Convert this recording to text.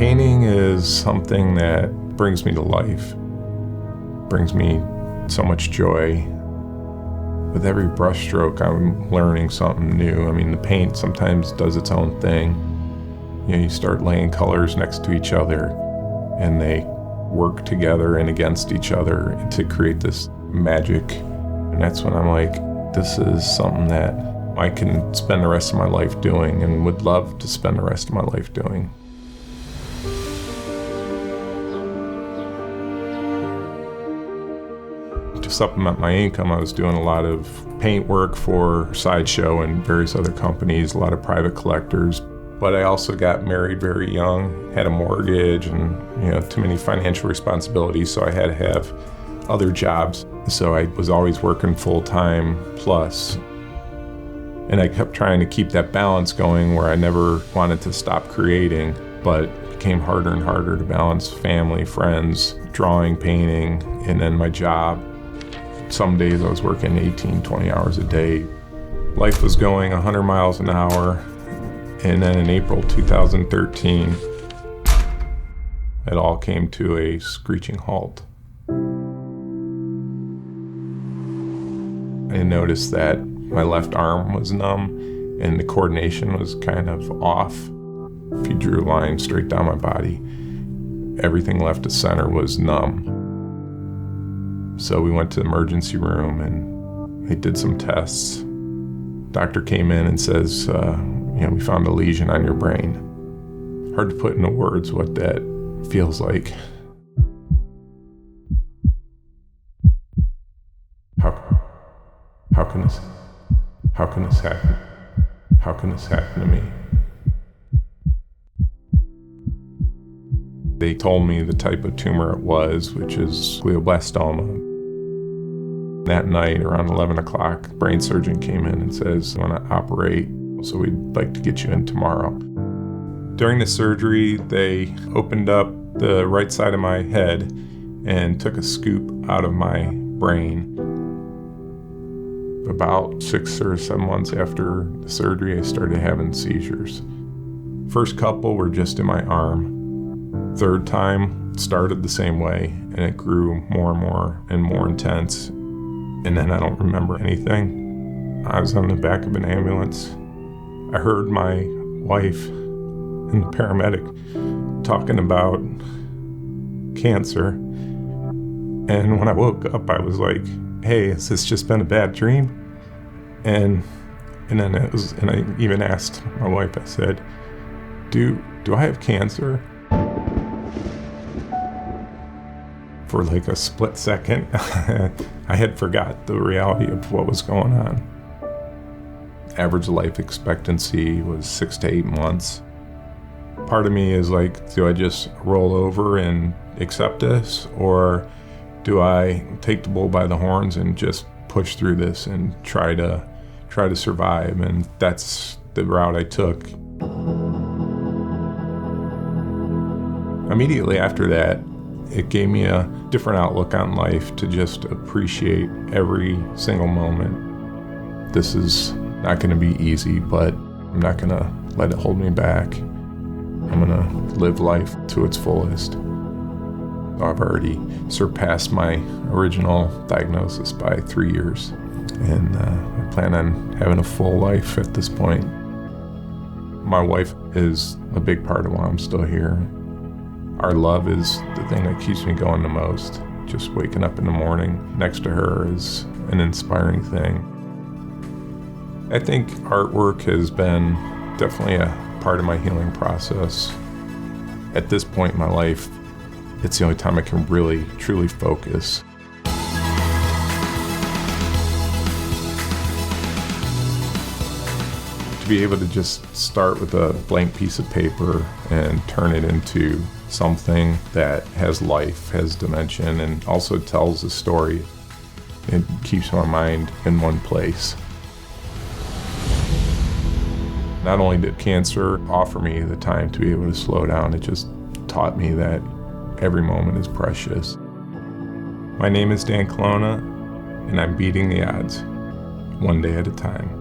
Painting is something that brings me to life, brings me so much joy. With every brushstroke, I'm learning something new. I mean, the paint sometimes does its own thing. You know, you start laying colors next to each other, and they work together and against each other to create this magic. And that's when I'm like, this is something that I can spend the rest of my life doing and would love to spend the rest of my life doing. To supplement my income, I was doing a lot of paint work for Sideshow and various other companies, a lot of private collectors. But I also got married very young, had a mortgage, and too many financial responsibilities, so I had to have other jobs. So I was always working full-time plus. And I kept trying to keep that balance going where I never wanted to stop creating, but it became harder and harder to balance family, friends, drawing, painting, and then my job. Some days I was working 18, 20 hours a day. Life was going 100 miles an hour. And then in April 2013, it all came to a screeching halt. I noticed that my left arm was numb and the coordination was kind of off. If you drew a line straight down my body, everything left of center was numb. So we went to the emergency room and they did some tests. Doctor came in and says, we found a lesion on your brain. Hard to put into words what that feels like. How can this happen? How can this happen to me? They told me the type of tumor it was, which is glioblastoma. That night, around 11 o'clock, the brain surgeon came in and says, "I want to operate, so we'd like to get you in tomorrow." During the surgery, they opened up the right side of my head and took a scoop out of my brain. About 6 or 7 months after the surgery, I started having seizures. First couple were just in my arm. Third time started the same way, and it grew more and more and more intense. And then I don't remember anything. I was on the back of an ambulance. I heard my wife and the paramedic talking about cancer. And when I woke up, I was like, "Hey, has this just been a bad dream?" And then I even asked my wife, I said, do I have cancer? For like a split second, I had forgot the reality of what was going on. Average life expectancy was 6 to 8 months. Part of me is like, do I just roll over and accept this? Or do I take the bull by the horns and just push through this and try to survive? And that's the route I took. Immediately after that, it gave me a different outlook on life to just appreciate every single moment. This is not going to be easy, but I'm not going to let it hold me back. I'm going to live life to its fullest. I've already surpassed my original diagnosis by 3 years, and I plan on having a full life at this point. My wife is a big part of why I'm still here. Our love is the thing that keeps me going the most. Just waking up in the morning next to her is an inspiring thing. I think artwork has been definitely a part of my healing process. At this point in my life, it's the only time I can really, truly focus. To be able to just start with a blank piece of paper and turn it into something that has life, has dimension, and also tells a story, it keeps my mind in one place. Not only did cancer offer me the time to be able to slow down, it just taught me that every moment is precious. My name is Dan Colonna, and I'm beating the odds, one day at a time.